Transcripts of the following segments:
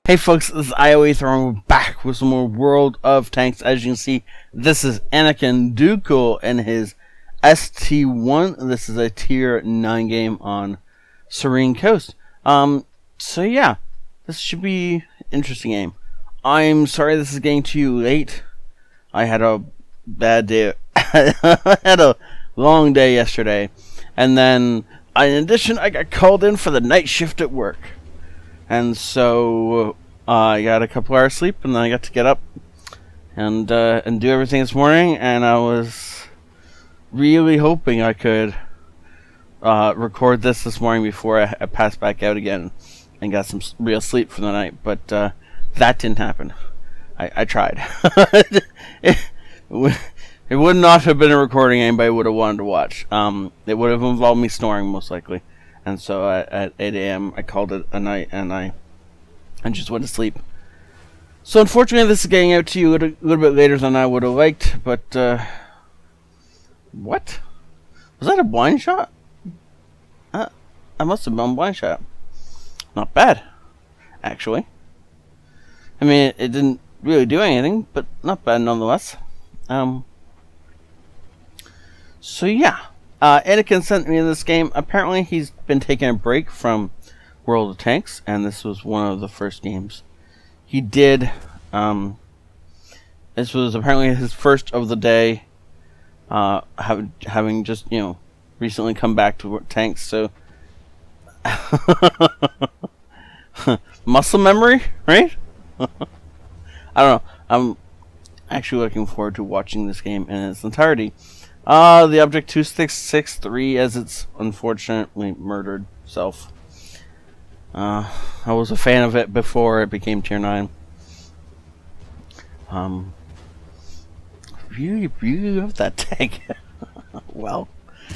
Hey folks, this is ioEther and we're back with some more World of Tanks. As you can see, this is Anakin Dooku and his ST-1. This is a tier 9 game on Serene Coast. So yeah, this should be an interesting game. I'm sorry this is getting to you late. I had a bad day. I had a long day yesterday. And then, in addition, I got called in for the night shift at work. And so I got a couple hours sleep, and then I got to get up and do everything this morning. And I was really hoping I could record this morning before I passed back out again and got some real sleep for the night. But that didn't happen. I tried. It would not have been a recording anybody would have wanted to watch. It would have involved me snoring most likely. And so at 8 a.m. I called it a night, and I just went to sleep. So unfortunately, this is getting out to you a little bit later than I would have liked. But what was that? A blind shot? I must have been a blind shot. Not bad, actually. I mean, it didn't really do anything, but not bad nonetheless. So yeah. Anakin sent me in this game. Apparently, he's been taking a break from World of Tanks, and this was one of the first games he did. This was apparently his first of the day, having just, recently come back to tanks, so... muscle memory, right? I don't know. I'm actually looking forward to watching this game in its entirety. The Object 2663 as its unfortunately murdered self. I was a fan of it before it became tier 9. Really love that tank. Well,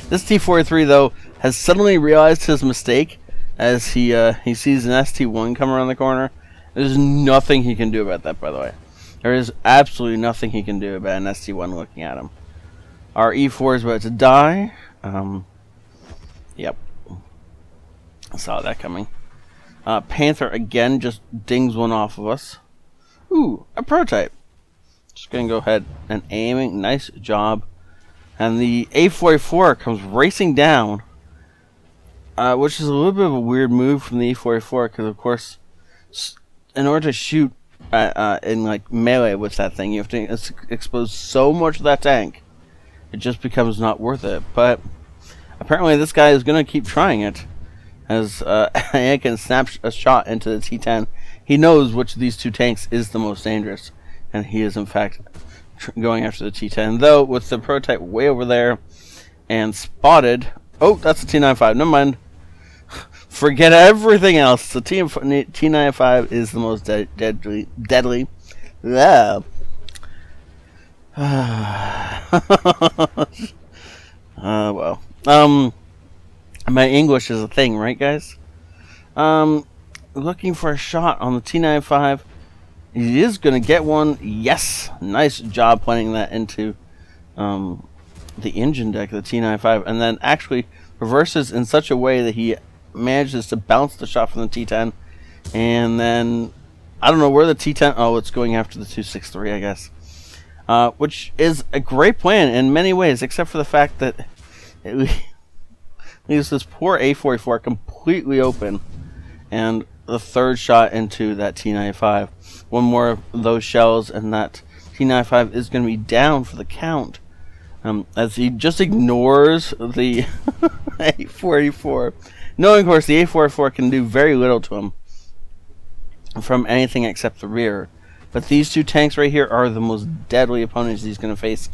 this T-43 though has suddenly realized his mistake as he sees an ST-1 come around the corner. There's nothing he can do about that, by the way. There is absolutely nothing he can do about an ST-1 looking at him. Our E4 is about to die. Yep. I saw that coming. Panther again just dings one off of us. Ooh, a prototype. Just gonna go ahead and aiming. Nice job. And the A44 comes racing down, which is a little bit of a weird move from the E44 because, of course, in order to shoot in like melee with that thing, you have to expose so much of that tank. It just becomes not worth it. But apparently this guy is going to keep trying it. As Anakin snaps a shot into the T-10. He knows which of these two tanks is the most dangerous. And he is in fact going after the T-10. Though with the prototype way over there and spotted. Oh, that's a T-95. Never mind. Forget everything else. The T-95 is the most deadly. Yeah. Well. My English is a thing, right, guys? Looking for a shot on the T-95. He is going to get one. Yes! Nice job planting that into the engine deck of the T-95. And then actually reverses in such a way that he manages to bounce the shot from the T-10. And then, I don't know where the T-10... Oh, it's going after the 263, I guess. Which is a great plan in many ways, except for the fact that it leaves this poor A44 completely open, and the third shot into that T-95. One more of those shells, and that T-95 is going to be down for the count, as he just ignores the A44. Knowing, of course, the A44 can do very little to him from anything except the rear. But these two tanks right here are the most deadly opponents he's going to face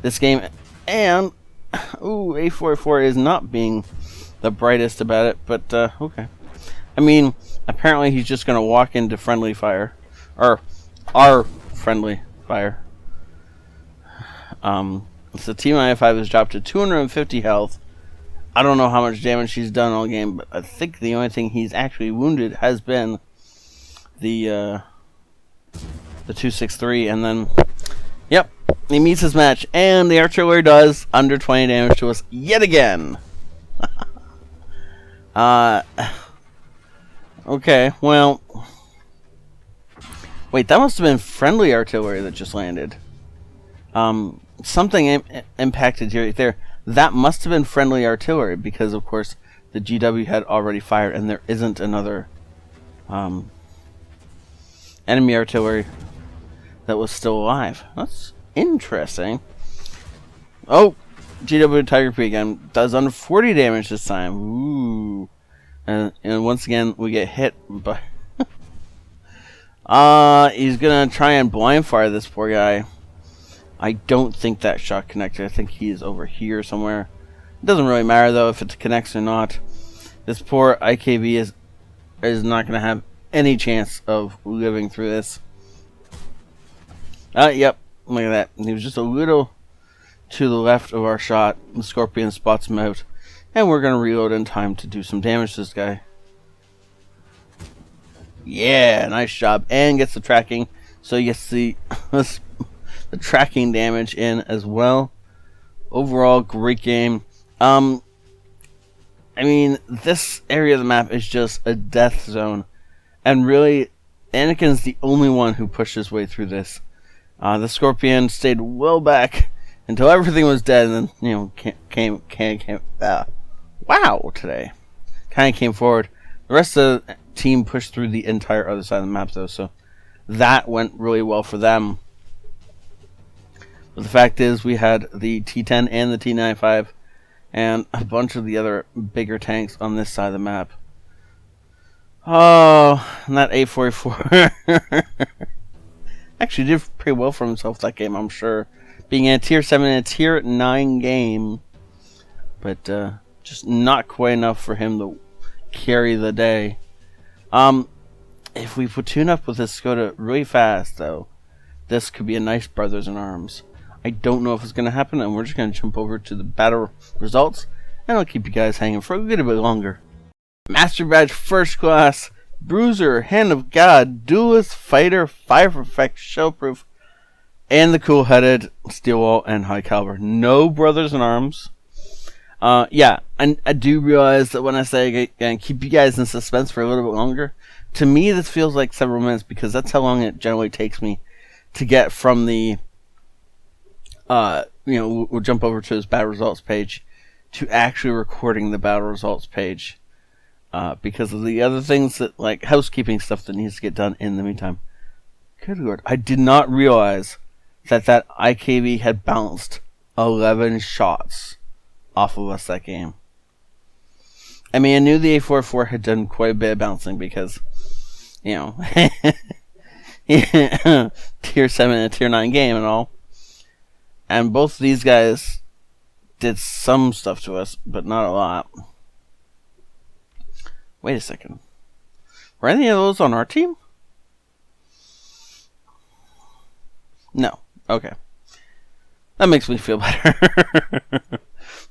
this game. And, ooh, A44 is not being the brightest about it, but, okay. I mean, apparently he's just going to walk into friendly fire. Or, our friendly fire. So T-95 has dropped to 250 health. I don't know how much damage he's done all game, but I think the only thing he's actually wounded has been the 263, and then, yep, he meets his match, and the artillery does under 20 damage to us yet again. Okay, well, Wait, that must have been friendly artillery that just landed. Something impacted you right there. That must have been friendly artillery because, of course, the GW had already fired, and there isn't another enemy artillery that was still alive. That's interesting. Oh, GW Tiger P again does under 40 damage this time. Ooh, and once again we get hit by. He's gonna try and blind fire this poor guy. I don't think that shot connected. I think he is over here somewhere. It doesn't really matter though if it connects or not. This poor IKV is not gonna have any chance of living through this. Yep, look at that. He was just a little to the left of our shot. The Scorpion spots him out, and we're gonna reload in time to do some damage to this guy. Yeah, nice job, and gets the tracking, so you gets the the tracking damage in as well. Overall, great game. I mean, this area of the map is just a death zone, and really, Anakin's the only one who pushed his way through this. The Scorpion stayed well back until everything was dead, and then, you know, wow, today. Kind of came forward. The rest of the team pushed through the entire other side of the map, though, so that went really well for them. But the fact is, we had the T10 and the T95, and a bunch of the other bigger tanks on this side of the map. Oh, and that A44 actually did pretty well for himself that game, I'm sure. Being in a Tier 7 and a Tier 9 game. But just not quite enough for him to carry the day. If we platoon up with this Skoda really fast, though, this could be a nice brothers in arms. I don't know if it's going to happen, and we're just going to jump over to the battle results, and I'll keep you guys hanging for a little bit longer. Master Badge First Class, Bruiser, Hand of God, Duelist, Fighter, Fire Effect, Shellproof, and the cool-headed Steel Wall and High Caliber. No brothers in arms. Yeah, and I do realize that when I say I keep you guys in suspense for a little bit longer, to me this feels like several minutes because that's how long it generally takes me to get from the, you know, we'll jump over to his battle results page to actually recording the battle results page. Because of the other things that, like housekeeping stuff that needs to get done in the meantime. Good Lord, I did not realize that IKV had bounced 11 shots off of us that game. I mean, I knew the A44 had done quite a bit of bouncing because, you know, Tier 7 and a Tier 9 game and all. And both of these guys did some stuff to us, but not a lot. Wait a second. Were any of those on our team? No. Okay. That makes me feel better.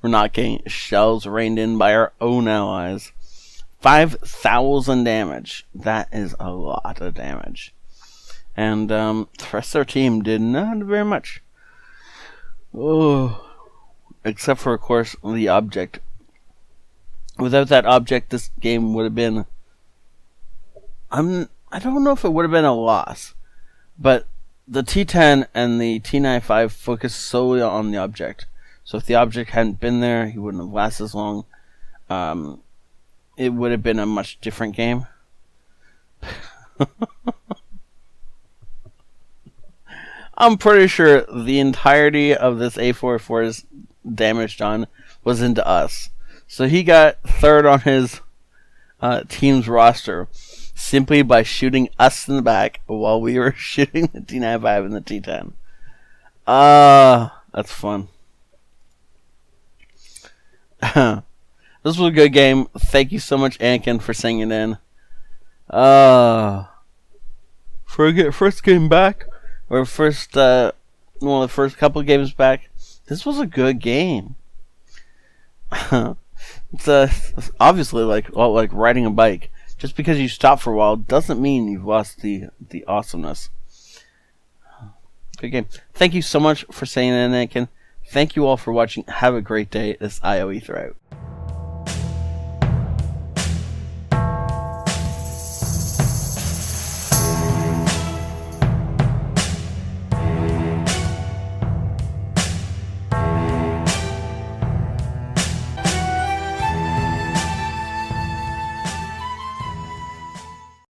We're not getting shells rained in by our own allies. 5,000 damage. That is a lot of damage. And the rest of our team did not very much. Oh. Except for, of course, the object. Without that object, this game would have been... I don't know if it would have been a loss. But the T10 and the T95 focus solely on the object. So if the object hadn't been there, he wouldn't have lasted as long. It would have been a much different game. I'm pretty sure the entirety of this A44's damage done was into us. So he got third on his team's roster simply by shooting us in the back while we were shooting the T95 and the T10. That's fun. This was a good game. Thank you so much, Anakin, for singing in. For first game back, or first one of the first couple games back, this was a good game. It's obviously like riding a bike. Just because you stop for a while doesn't mean you've lost the awesomeness. Good game. Thank you so much for saying that, Anakin. Thank you all for watching. Have a great day. This ioEther out.